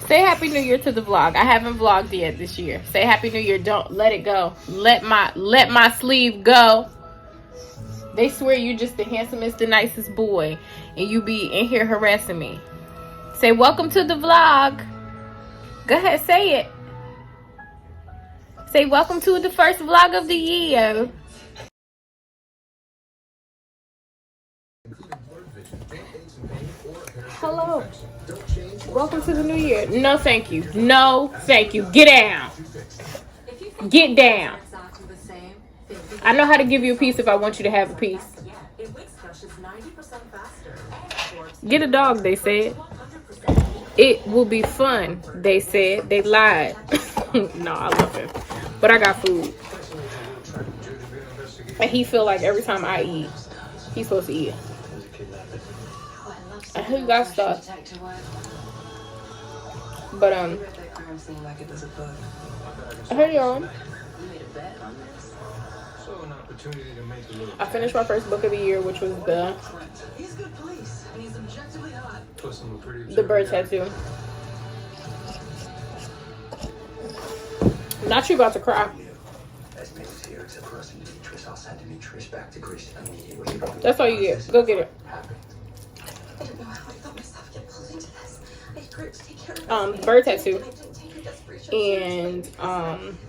Say Happy New Year to the vlog. I haven't vlogged yet this year. Say Happy New Year. Don't let it go. Let my sleeve go. They swear you're just the handsomest, the nicest boy, and you be in here harassing me. Say welcome to the vlog. Go ahead, say it. Say welcome to the first vlog of the year. Hello. Welcome to the new year. No, thank you. No, thank you. Get down. Get down. I know how to give you a piece if I want you to have a piece. Get a dog, they said. It will be fun, they said. They lied. No, I love him. But I got food. And he feel like every time I eat, he's supposed to eat. And he got stuff. But hey y'all. I finished my first book of the year, which was the bird tattoo. Not you about to cry. That's all you get. Go get it. Bird tattoo. And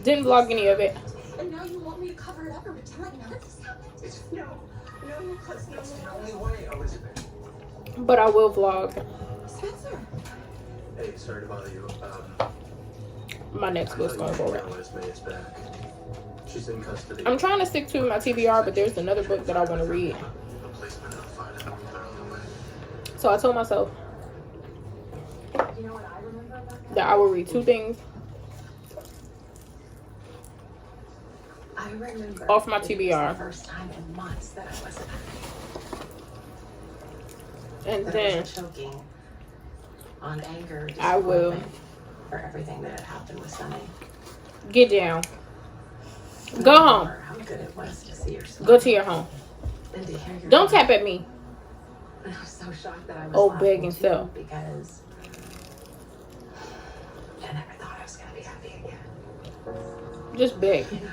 didn't vlog any of it. And now you want me to cover it up or pretend like none of this happened? No, because that's the only way, Elizabeth. But I will vlog. Spencer. Hey, sorry to bother you. My next book's going forward. She's in custody. I'm trying to stick to my TBR, but there's another book that I want to read. So I told myself that I will read 2 things I remember off my TBR. The first time in months that I wasn't. And then choking on anger. I will for everything that had happened with Sunny. Get down. Go home. How good it was to see her smile. Go to your home. And to hear your Don't tap at me. And I was so shocked that I was Oh, laughing begging too, so. Because I never thought I was gonna be happy again. Just beg. You know,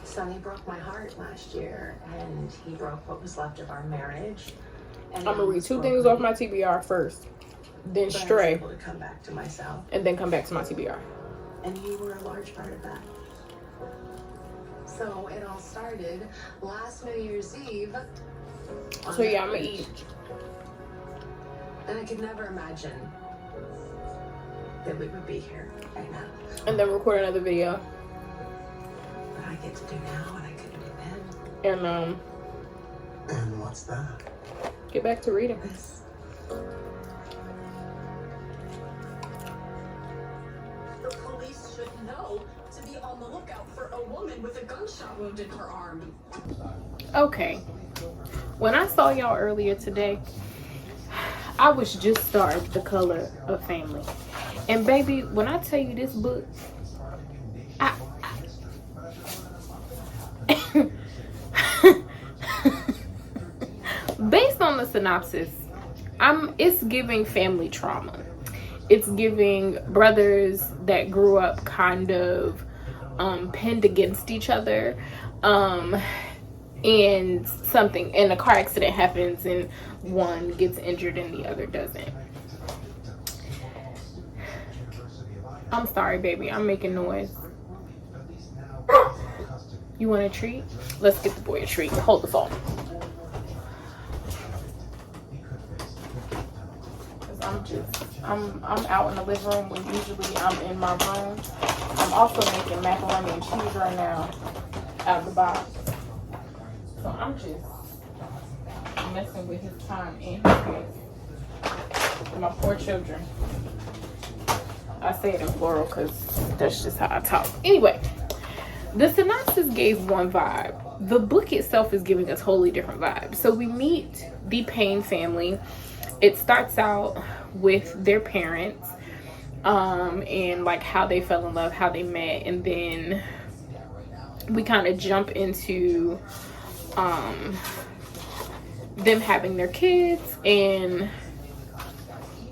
Sonny broke my heart last year, and he broke what was left of our marriage. And I'm gonna read 2 things off my TBR first, then but stray, I was able to come back to myself, and then come back to my TBR. and you were a large part of that. So it all started last New Year's Eve. So yeah, I'm gonna eat. And I could never imagine that we would be here right now. And then record another video. What I get to do now, and I couldn't do then. And what's that? Get back to reading. This. The police should know to be on the lookout for a woman with a gunshot wound in her arm. Okay. When I saw y'all earlier today, I was just starting The Color of Family. And baby, when I tell you this book, based on the synopsis, it's giving family trauma. It's giving brothers that grew up kind of pinned against each other, and a car accident happens and one gets injured and the other doesn't. I'm sorry, baby, I'm making noise. You want a treat? Let's get the boy a treat. Hold the phone. I'm out in the living room when usually I'm in my room. I'm also making macaroni and cheese right now out of the box. So I'm just messing with his time and his face. My poor children. I say it in plural because that's just how I talk. Anyway, the synopsis gave one vibe. The book itself is giving a totally different vibe. So we meet the Payne family. It starts out with their parents, and like how they fell in love, how they met, and then we kind of jump into them having their kids and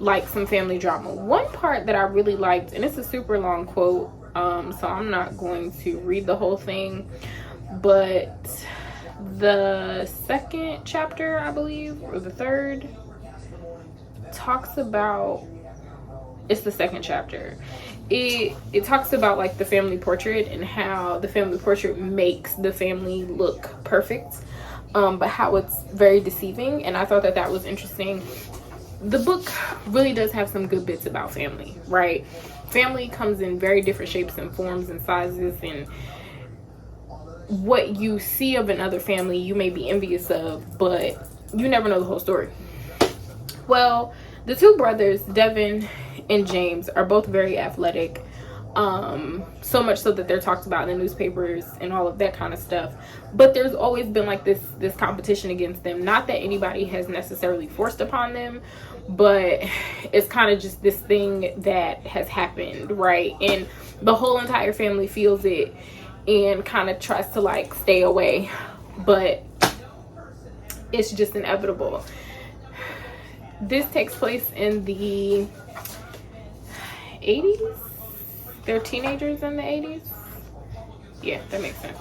like some family drama. One part that I really liked, and it's a super long quote, so I'm not going to read the whole thing, but the second chapter, I believe, or the third, talks about, it's the second chapter. It talks about like the family portrait and how the family portrait makes the family look perfect, but how it's very deceiving. And I thought that was interesting. The book really does have some good bits about family, right? Family comes in very different shapes and forms and sizes, and what you see of another family you may be envious of, but you never know the whole story. Well, the two brothers, Devin and James, are both very athletic, so much so that they're talked about in the newspapers and all of that kind of stuff. But there's always been like this competition against them. Not that anybody has necessarily forced upon them, but it's kind of just this thing that has happened, right? And the whole entire family feels it and kind of tries to like stay away, but it's just inevitable. This takes place in the 80s. They're teenagers in the 80s. Yeah, that makes sense.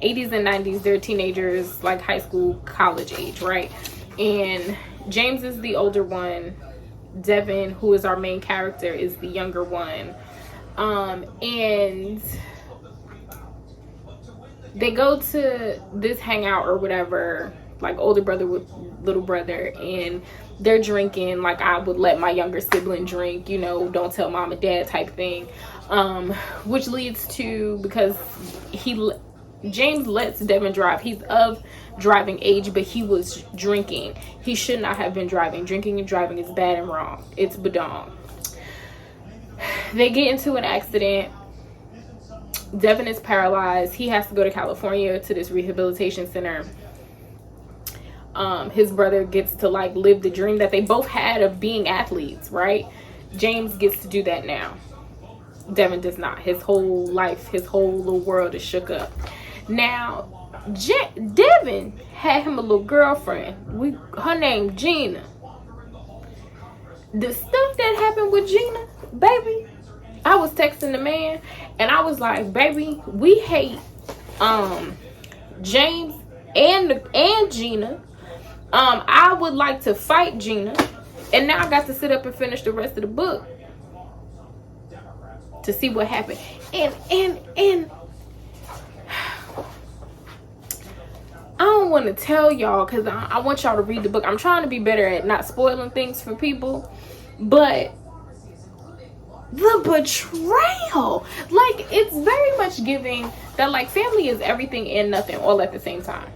80s and 90s, they're teenagers, like high school, college age, right? And James is the older one. Devin, who is our main character, is the younger one. And they go to this hangout or whatever, like older brother with little brother, and they're drinking like I would let my younger sibling drink, you know, don't tell mom and dad type thing, which leads to, because James lets Devin drive. He's of driving age, but he was drinking. He should not have been driving. Drinking and driving is bad and wrong. It's badong. They get into an accident. Devin is paralyzed. He has to go to California to this rehabilitation center. His brother gets to like live the dream that they both had of being athletes, right? James gets to do that now. Devin does not. His whole life, his whole little world is shook up. Now, Devin had him a little girlfriend. Her name Gina. The stuff that happened with Gina, baby, I was texting the man and I was like, baby, we hate James and Gina. I would like to fight Gina, and now I got to sit up and finish the rest of the book to see what happened. And I don't want to tell y'all because I want y'all to read the book. I'm trying to be better at not spoiling things for people, but the betrayal, like, it's very much giving that like family is everything and nothing all at the same time.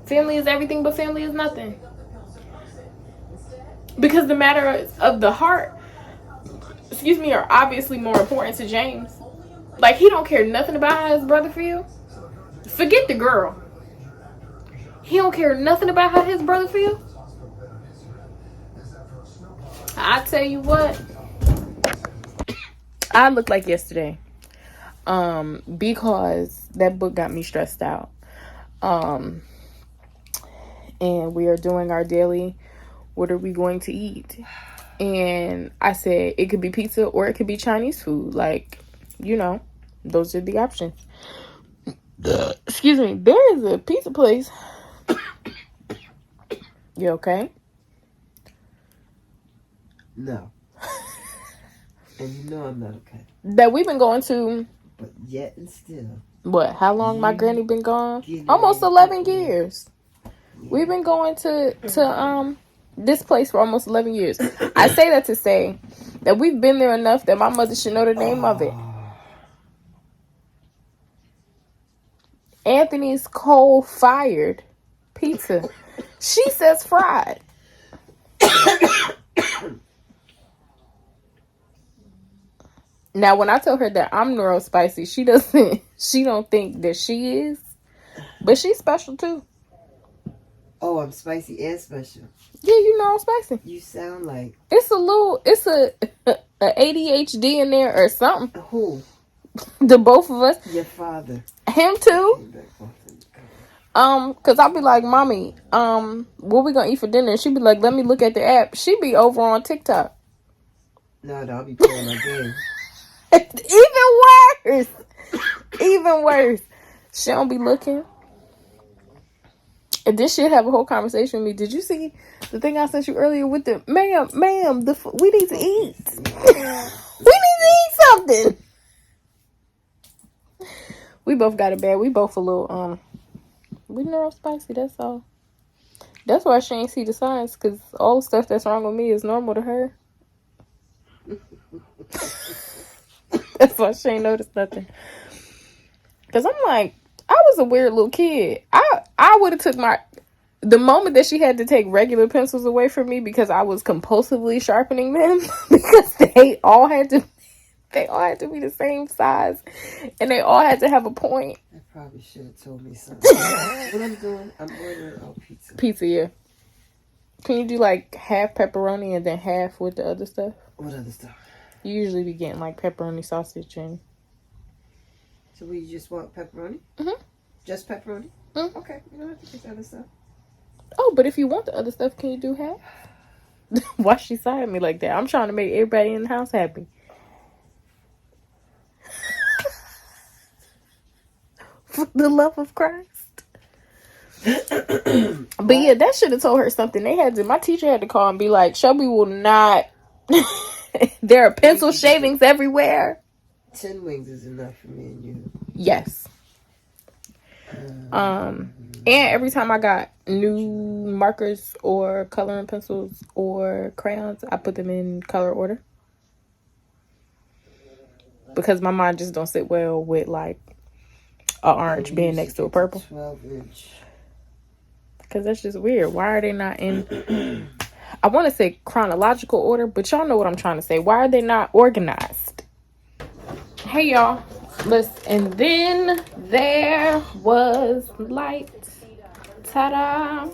Family is everything, but family is nothing. Because the matters of the heart, are obviously more important to James. Like, he don't care nothing about how his brother feel. Forget the girl. He don't care nothing about how his brother feel. I tell you what, I look like yesterday. Because that book got me stressed out. And we are doing our daily, what are we going to eat? And I said, it could be pizza or it could be Chinese food. Like, you know, those are the options. Excuse me. There is a pizza place. You okay? No. And you know I'm not okay. That we've been going to. But yet and still. What? How long my granny been gone? Almost 11 years. We've been going to this place for almost 11 years. I say that to say that we've been there enough that my mother should know the name of it. Anthony's coal-fired pizza. She says fried. Now, when I tell her that I'm neurospicy, she don't think that she is. But she's special too. Oh, I'm spicy and special. Yeah, you know I'm spicy. You sound like... It's a ADHD in there or something. Who? The both of us. Your father. Him too. Cause I'll be like, mommy, what we gonna eat for dinner? And she'd be like, let me look at the app. She'd be over on TikTok. No, I'll be playing my game. Even worse. She don't be looking. And then she'd have a whole conversation with me. Did you see the thing I sent you earlier with the ma'am, we need to eat. We need to eat something. We both got it bad. We both a little we neuro spicy, that's all. That's why she ain't see the signs, because all the stuff that's wrong with me is normal to her. That's why she ain't noticed nothing. Because I'm like, I was a weird little kid. I would have took the moment that she had to take regular pencils away from me because I was compulsively sharpening them because they all had to be the same size and they all had to have a point. I probably should have told me something. What I'm doing, I'm ordering pizza. Pizza, yeah. Can you do like half pepperoni and then half with the other stuff? What other stuff? You usually be getting like pepperoni sausage and... So we just want pepperoni? Mm-hmm. Just pepperoni? Mm-hmm. Okay, you don't have to pick other stuff. Oh, but if you want the other stuff, can you do half? Why she side me like that? I'm trying to make everybody in the house happy. For the love of Christ. But yeah, that should have told her something. My teacher had to call and be like, Shelby will not... There are pencil shavings everywhere. 10 wings is enough for me and you. Yes. And every time I got new markers or coloring pencils or crayons, I put them in color order. Because my mind just don't sit well with like an orange being next to a purple. 12-inch. Because that's just weird. Why are they not in... I want to say chronological order, but y'all know what I'm trying to say. Why are they not organized? Hey, y'all. Listen, and then there was light. Ta-da.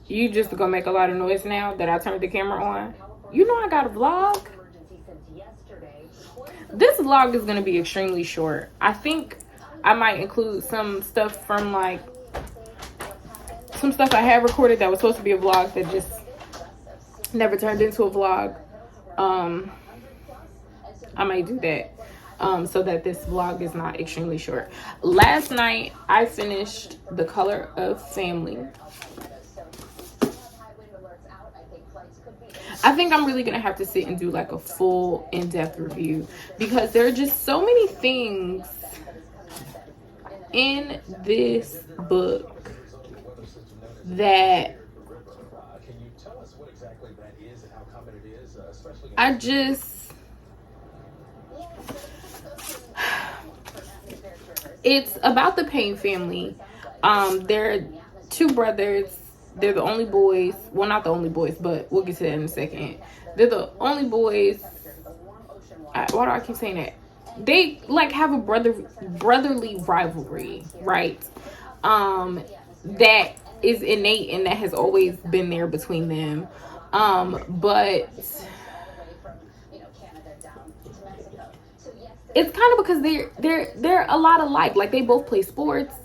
You just gonna make a lot of noise now that I turned the camera on. You know I got a vlog. This vlog is gonna be extremely short. I think I might include some stuff from like some stuff I have recorded that was supposed to be a vlog that just never turned into a vlog. I might do that so that this vlog is not extremely short. Last night I finished The Color of Family. I think I'm really gonna have to sit and do like a full in-depth review because there are just so many things in this book that I just... It's about the Payne family. They're two brothers. They're the only boys. Well, not the only boys, but we'll get to that in a second. They're the only boys. Why do I keep saying that? They like have a brotherly rivalry, right? That is innate and that has always been there between them. But it's kind of because they're a lot alike. Like they both play sports,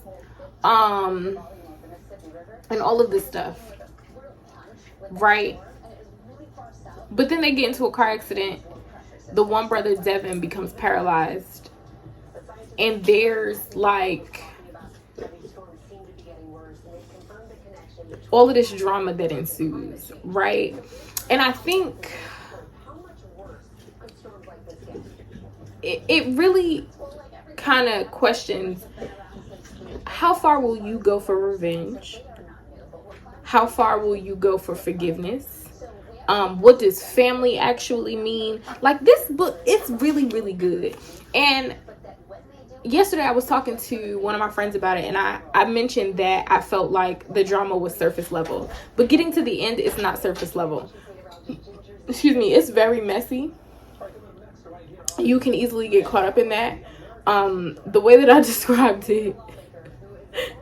and all of this stuff, right? But then they get into a car accident. The one brother, Devin, becomes paralyzed, and there's like all of this drama that ensues, right? And I think it really kind of questions, how far will you go for revenge? How far will you go for forgiveness? What does family actually mean? Like this book, it's really, really good. And yesterday I was talking to one of my friends about it, and I mentioned that I felt like the drama was surface level. But getting to the end, it's not surface level. Excuse me, it's very messy. You can easily get caught up in that. The way that I described it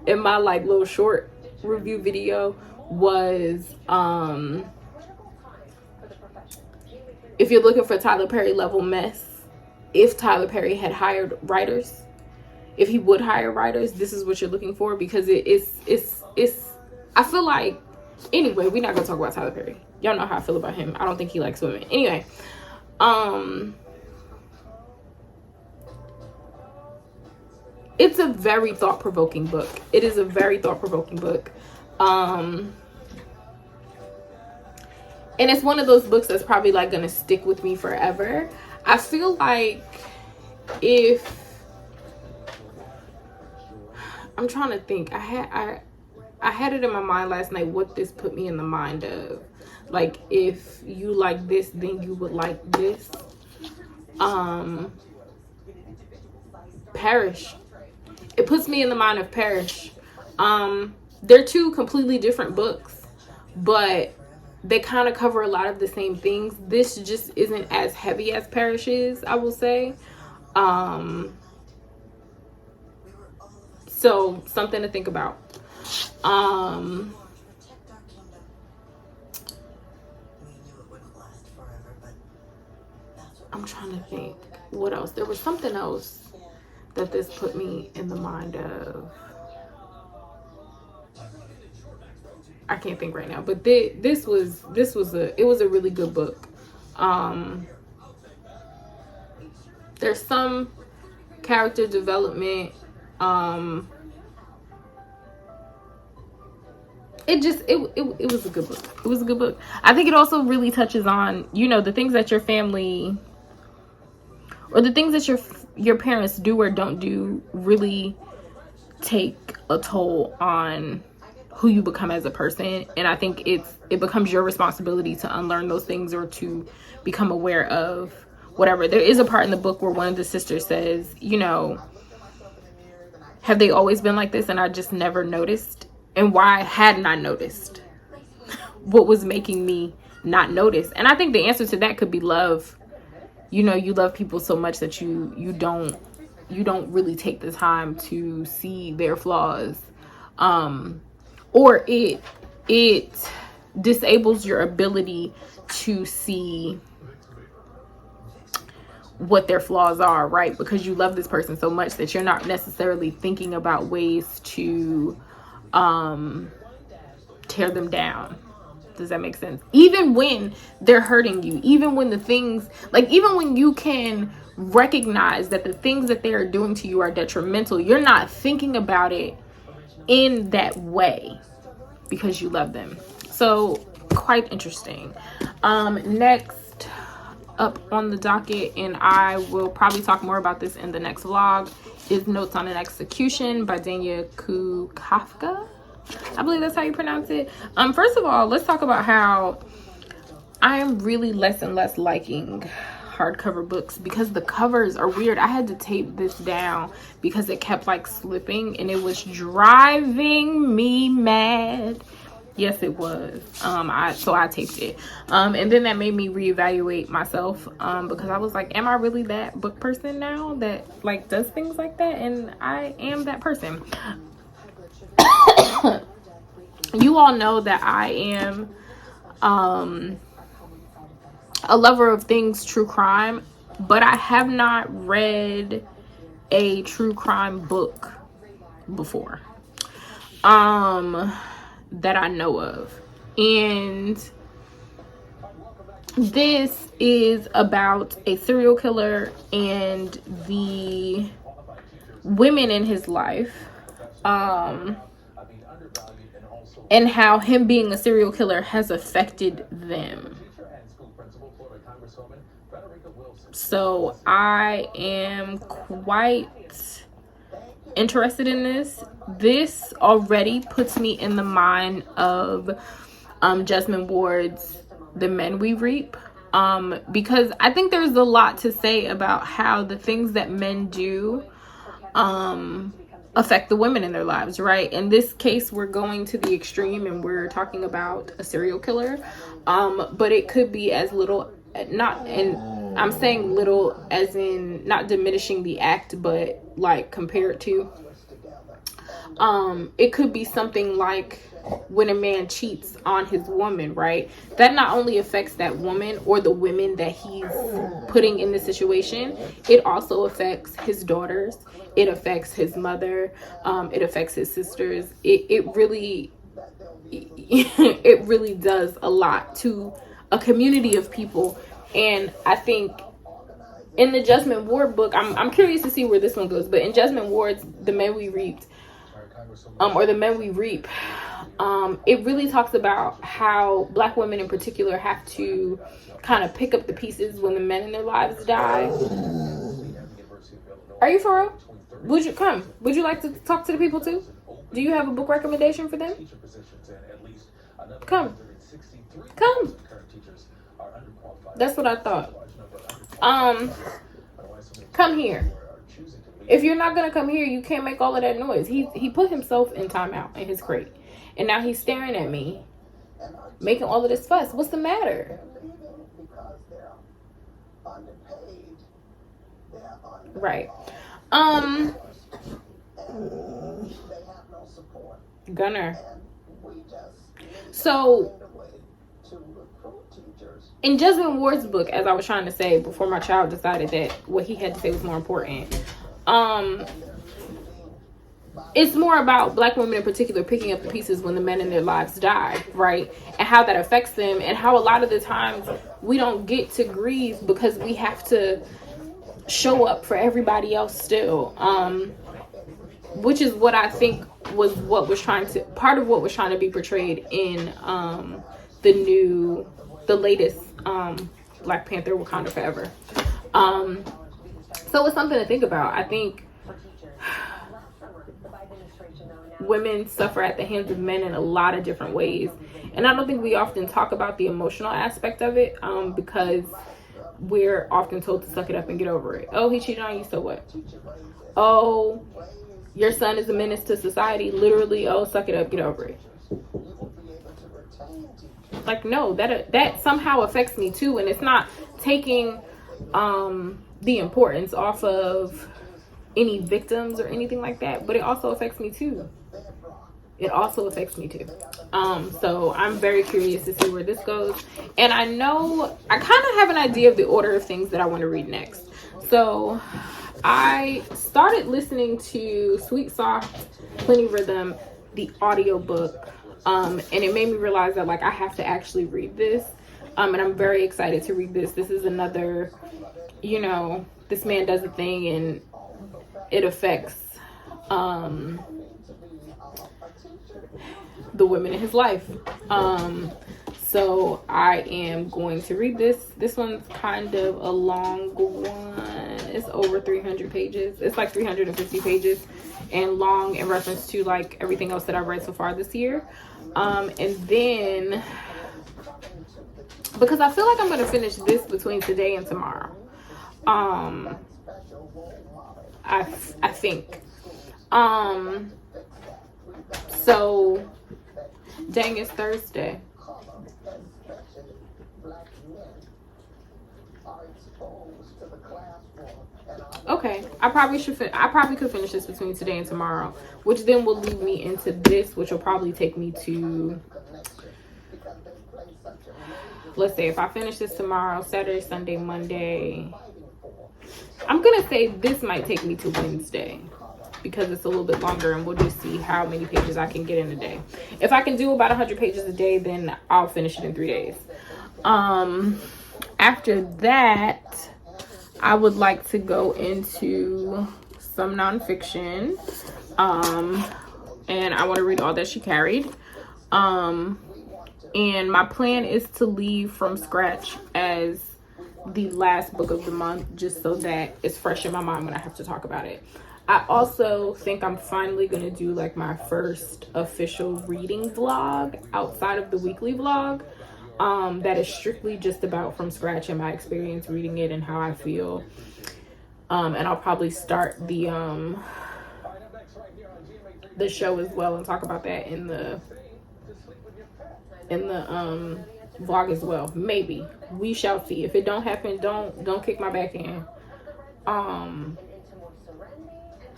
in my like little short review video was if you're looking for Tyler Perry level mess, if Tyler Perry had hired writers, if he would hire writers, this is what you're looking for, because it's I feel like, anyway, we're not gonna talk about Tyler Perry. Y'all know how I feel about him. I don't think he likes women. Anyway, it's a very thought-provoking book. It is a very thought-provoking book. And it's one of those books that's probably like gonna stick with me forever. I feel like if I'm trying to think, I had it in my mind last night what this put me in the mind of. Like, if you like this, then you would like this. Parish. It puts me in the mind of Parish. They're two completely different books, but they kind of cover a lot of the same things. This just isn't as heavy as Parish is, I will say. So something to think about. I'm trying to think what else. There was something else that this put me in the mind of. I can't think right now, but it was a really good book. There's some character development. It was a good book. It was a good book. I think it also really touches on, the things that your family, or the things that your parents do or don't do, really take a toll on who you become as a person. And I think it becomes your responsibility to unlearn those things, or to become aware of whatever. There is a part in the book where one of the sisters says, have they always been like this and I just never noticed? And why hadn't I noticed? What was making me not notice? And I think the answer to that could be love. You love people so much that you don't really take the time to see their flaws. Or it disables your ability to see what their flaws are, right? Because you love this person so much that you're not necessarily thinking about ways to tear them down. Does that make sense? Even when they're hurting you, even when even when you can recognize that the things that they are doing to you are detrimental, you're not thinking about it in that way because you love them. So quite interesting. Next up on the docket, and I will probably talk more about this in the next vlog, is Notes on an Execution by Dania Kafka. I believe that's how you pronounce it. First of all, let's talk about how I am really less and less liking hardcover books because the covers are weird. I had to tape this down because it kept slipping and it was driving me mad. Yes, it was. So I taped it. And then that made me reevaluate myself because I was like, am I really that book person now that does things like that? And I am that person. You all know that I am a lover of things true crime, but I have not read a true crime book before that I know of. And this is about a serial killer and the women in his life, and how him being a serial killer has affected them. So I am quite interested in this. This already puts me in the mind of Jesmyn Ward's The Men We Reap, because I think there's a lot to say about how the things that men do affect the women in their lives, right? In this case, we're going to the extreme and we're talking about a serial killer, but it could be as little, and I'm saying little as in not diminishing the act, but compared to It could be something like when a man cheats on his woman, right? That not only affects that woman or the women that he's putting in the situation, it also affects his daughters. It affects his mother. It affects his sisters. It really does a lot to a community of people. And I think in the Jesmyn Ward book, I'm curious to see where this one goes, but in Jesmyn Ward's The Men We Reaped, or The Men We Reap, it really talks about how Black women in particular have to kind of pick up the pieces when the men in their lives die. Are you for real? Would you like to talk to the people too? Do you have a book recommendation for them? Come. That's what I thought. Come here. If you're not gonna come here, you can't make all of that noise. He put himself in timeout in his crate, and now he's staring at me, making all of this fuss. What's the matter? Right. Gunner. So in Jesmyn Ward's book, as I was trying to say before my child decided that what he had to say was more important, it's more about Black women in particular picking up the pieces when the men in their lives die, right? And how that affects them, and how a lot of the times we don't get to grieve because we have to show up for everybody else still, which is what I think was part of what was trying to be portrayed in the latest Black Panther Wakanda Forever. So it's something to think about. I think women suffer at the hands of men in a lot of different ways, and I don't think we often talk about the emotional aspect of it, because we're often told to suck it up and get over it. Oh, he cheated on you, so what? Oh, your son is a menace to society. Literally, oh, suck it up, get over it. Like, no, that somehow affects me too, and it's not taking the importance off of any victims or anything like that, but it also affects me too. So I'm very curious to see where this goes, and I know I kind of have an idea of the order of things that I want to read next. So I started listening to Sweet Soft Plenty Rhythm, the audiobook, and it made me realize that like I have to actually read this, and I'm very excited to read this. This is another, this man does a thing and it affects the women in his life. So I am going to read this. This one's kind of a long one. It's over 300 pages. It's like 350 pages and long in reference to like everything else that I've read so far this year. And then because I feel like I'm going to finish this between today and tomorrow. I think. So dang, it's Thursday. Okay, I probably could finish this between today and tomorrow, which then will lead me into this, which will probably take me to, let's say if I finish this tomorrow, Saturday, Sunday, Monday, I'm gonna say this might take me to Wednesday because it's a little bit longer, and we'll just see how many pages I can get in a day. If I can do about 100 pages a day, then I'll finish it in 3 days. After that, I would like to go into some nonfiction, and I want to read All That She Carried. And my plan is to leave From Scratch as the last book of the month, just so that it's fresh in my mind when I have to talk about it. I also think I'm finally going to do like my first official reading vlog outside of the weekly vlog. That is strictly just about From Scratch and my experience reading it and how I feel. And I'll probably start the show as well and talk about that in the vlog as well. Maybe. We shall see. If it don't happen, don't kick my back in.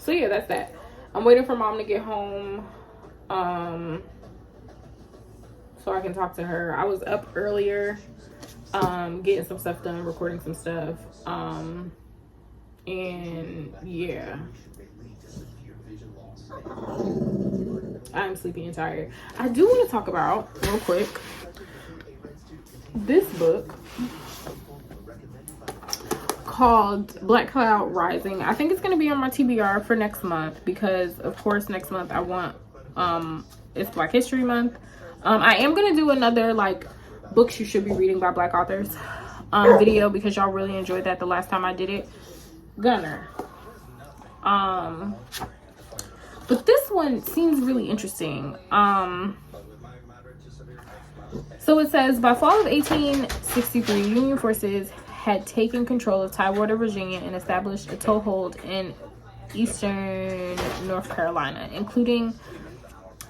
So yeah, that's that. I'm waiting for mom to get home so I can talk to her. I was up earlier getting some stuff done, recording some stuff, and yeah, I'm sleepy and tired. I do want to talk about real quick this book called Black Cloud Rising. I think it's going to be on my TBR for next month because of course next month I want it's Black History Month. I am going to do another like books you should be reading by Black authors video because y'all really enjoyed that the last time I did it. Gunner. But this one seems really interesting. So it says, by fall of 1863, Union forces had taken control of Tidewater, Virginia, and established a toehold in eastern North Carolina, including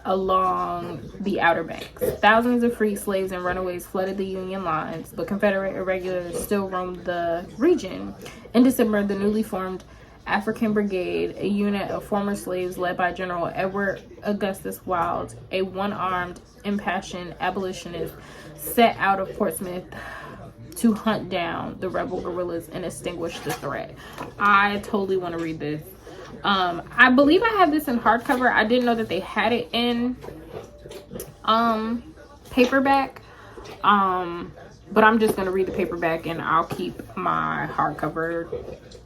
along the Outer Banks. Thousands of free slaves and runaways flooded the Union lines, but Confederate irregulars still roamed the region. In December, the newly formed African Brigade, a unit of former slaves led by General Edward Augustus Wild, a one-armed, impassioned abolitionist, set out of Portsmouth to hunt down the rebel guerrillas and extinguish the threat. I totally want to read this. I believe I have this in hardcover. I didn't know that they had it in paperback. But I'm just gonna read the paperback and I'll keep my hardcover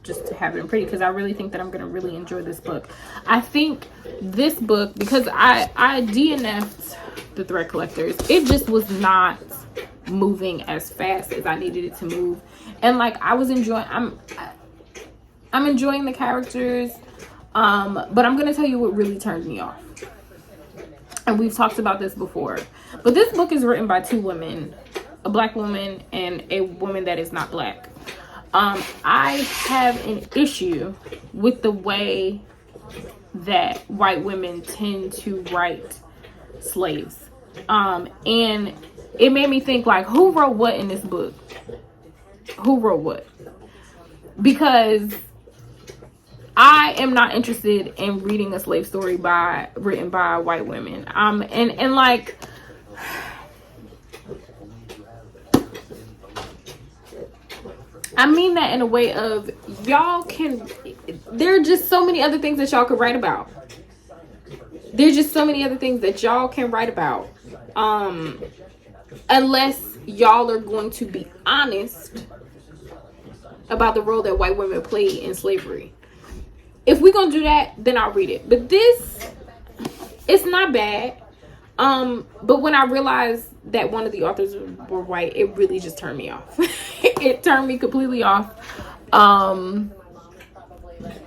just to have it pretty because I really think that I'm gonna really enjoy this book. I think this book, because I DNF'd the Thread Collectors, it just was not moving as fast as I needed it to move. And like I was enjoying, I'm enjoying the characters, but I'm gonna tell you what really turned me off. And we've talked about this before. But this book is written by two women, a Black woman and a woman that is not Black. I have an issue with the way that white women tend to write slaves. And it made me think, like, who wrote what in this book? Who wrote what? Because I am not interested in reading a slave story written by white women. And like, I mean that in a way of y'all can, there are just so many other things that y'all could write about. There's just so many other things that y'all can write about. Unless y'all are going to be honest about the role that white women played in slavery. If we're going to do that, then I'll read it. But this, it's not bad. But when I realized that one of the authors were white, it really just turned me off. It turned me completely off.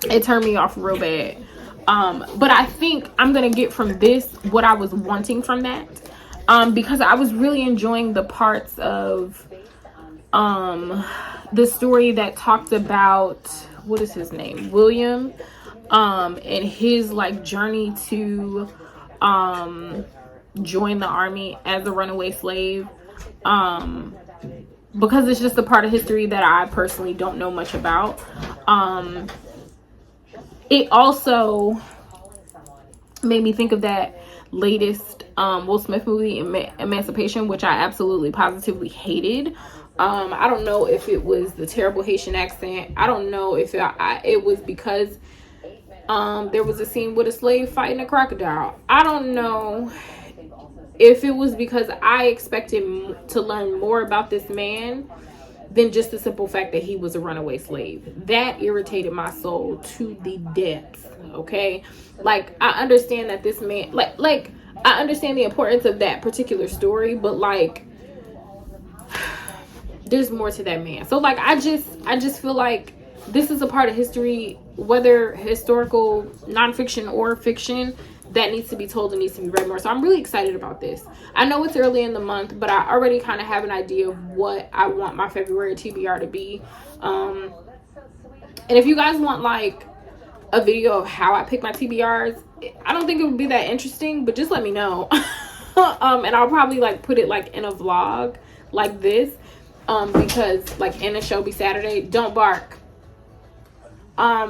It turned me off real bad. But I think I'm going to get from this what I was wanting from that. Because I was really enjoying the parts of the story that talked about, what is his name? William, and his like journey to join the army as a runaway slave. Because it's just a part of history that I personally don't know much about. It also made me think of that latest Will Smith movie, Emancipation, which I absolutely positively hated. I don't know if it was the terrible Haitian accent. I don't know if it was because there was a scene with a slave fighting a crocodile. I don't know if it was because I expected to learn more about this man than just the simple fact that he was a runaway slave. That irritated my soul to the depths. Okay, like I understand that this man, like I understand the importance of that particular story, but like there's more to that man. So like I just feel like this is a part of history, whether historical, nonfiction, or fiction, that needs to be told and needs to be read more. So I'm really excited about this. I know it's early in the month, but I already kind of have an idea of what I want my February TBR to be. And if you guys want like a video of how I pick my TBRs, I don't think it would be that interesting, but just let me know. And I'll probably like put it like in a vlog like this, because like in a Shelbey Saturday, don't bark.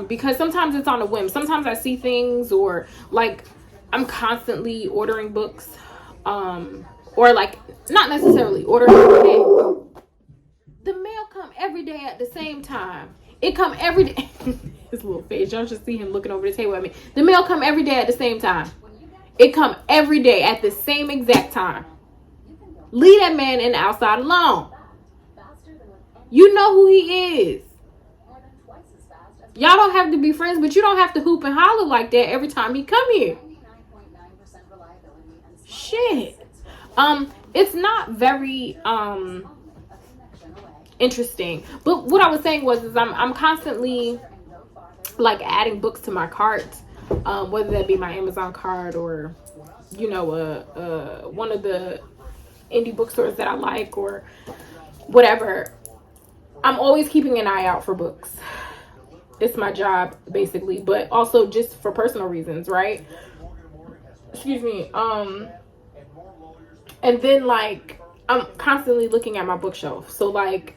Because sometimes it's on a whim. Sometimes I see things, or like I'm constantly ordering books, or like not necessarily ordering. Hey, the mail come every day at the same time. It come every day. His little face, y'all should see him looking over the table at me. The mail come every day at the same time. It come every day at the same exact time. Leave that man in the outside alone. You know who he is. Y'all don't have to be friends, but you don't have to hoop and holler like that every time he come here. Shit. It's not very interesting. But what I was saying was I'm constantly like adding books to my cart, whether that be my Amazon cart or one of the indie bookstores that I like or whatever. I'm always keeping an eye out for books. It's my job basically, but also just for personal reasons, right? Excuse me. And then like I'm constantly looking at my bookshelf. So like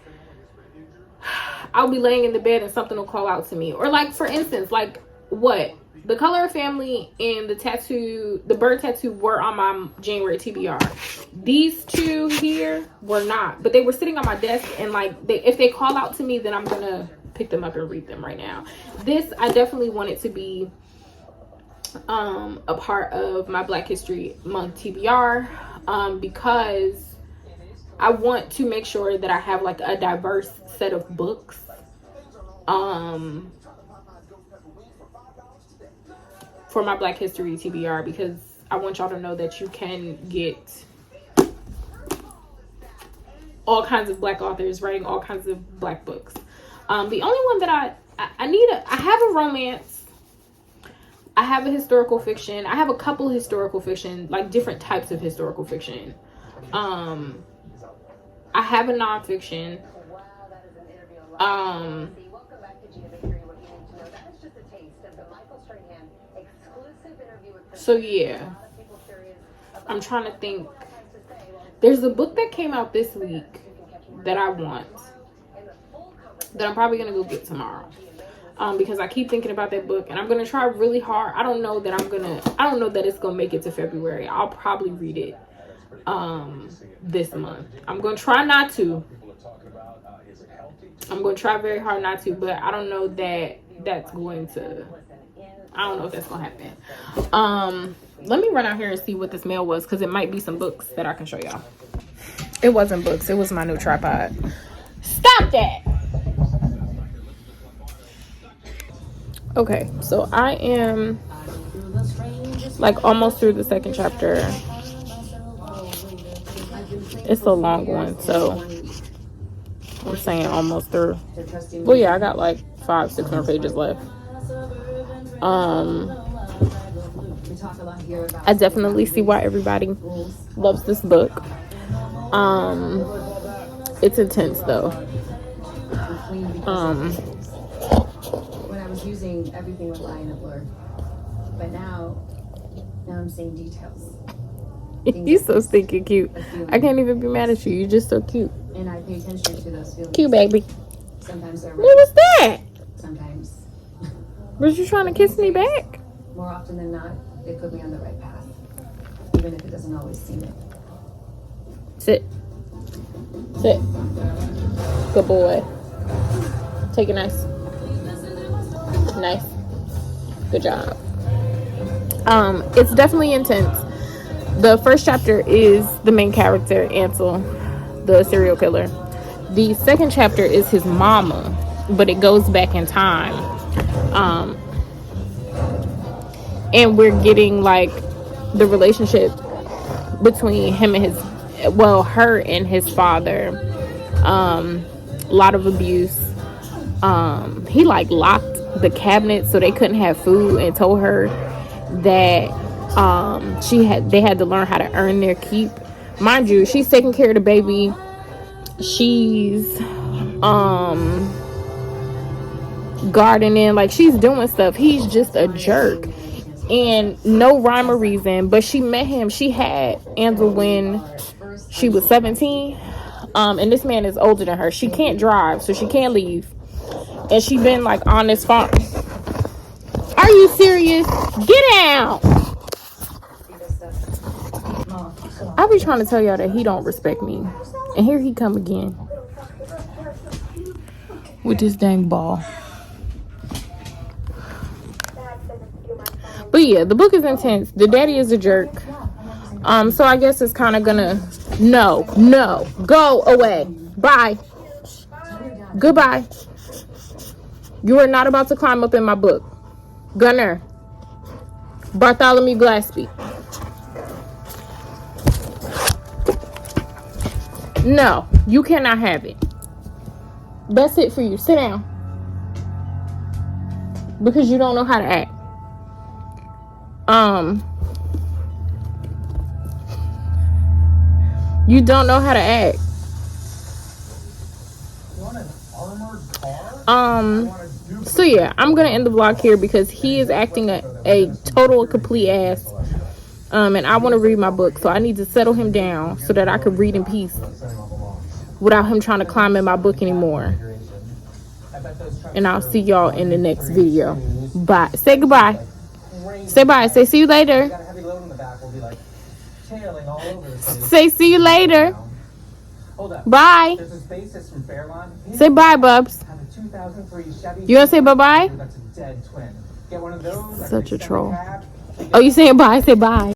I'll be laying in the bed and something will call out to me. Or like for instance, like what? The Color of Family and the bird tattoo were on my January TBR. These two here were not, but they were sitting on my desk, and like if they call out to me, then I'm gonna pick them up and read them right now. This I definitely want it to be a part of my Black History Month TBR, because I want to make sure that I have like a diverse set of books for my Black History TBR, because I want y'all to know that you can get all kinds of Black authors writing all kinds of Black books. The only one that I have a romance, I have a historical fiction, I have a couple historical fiction, like different types of historical fiction. I have a nonfiction. So yeah, I'm trying to think. There's a book that came out this week that I want, that I'm probably gonna go get tomorrow, because I keep thinking about that book, and I'm gonna try really hard. I don't know that it's gonna make it to February. I'll probably read it this month. I'm gonna try not to. I'm gonna try very hard not to, but I don't know that that's going to. I don't know if that's gonna happen. Let me run out here and see what this mail was, because it might be some books that I can show y'all. It wasn't books. It was my new tripod. Stop that. Okay, so I am like almost through the second chapter. It's a long one, so I'm saying almost through. Well, yeah, I got like 5-6 more pages left. I definitely see why everybody loves this book. It's intense though. When I was using, everything would lie in a blur, but now I'm seeing details. He's so stinking cute. I can't even be mad at you. You're just so cute. And I pay attention to those feelings. Cute baby. Sometimes they're right. What was that? Sometimes. Was you trying to kiss me back? More often than not, they put me on the right path, even if it doesn't always seem it. Sit. Sit. Good boy. Take it nice. Nice. Good job. It's definitely intense. The first chapter is the main character, Ansel, the serial killer. The second chapter is his mama, but it goes back in time. And we're getting like the relationship between him and her and his father. A lot of abuse. He like locked the cabinet so they couldn't have food, and told her that they had to learn how to earn their keep. Mind you, she's taking care of the baby. She's gardening, like she's doing stuff. He's just a jerk, and no rhyme or reason. But she met him. She had Ansel when she was 17, and this man is older than her. She can't drive, so she can't leave. And she been like on this farm. Are you serious? Get out. I be trying to tell y'all that he don't respect me. And here he come again. With this dang ball. But yeah, the book is intense. The daddy is a jerk. So I guess it's kind of gonna... No. Go away. Bye. Goodbye. You are not about to climb up in my book. Gunner. Bartholomew Glaspie. No, you cannot have it. That's it for you. Sit down. Because you don't know how to act. You don't know how to act. So yeah, I'm gonna end the vlog here because he is acting a total complete ass. And I want to read my book, so I need to settle him down so that I can read in peace without him trying to climb in my book anymore. And I'll see y'all in the next video. Bye. Say goodbye. Say bye. Say see you later. Say see you later. Bye. Say bye, Bubs. You gonna say bye-bye? Such a troll. Oh, you saying bye? Say bye.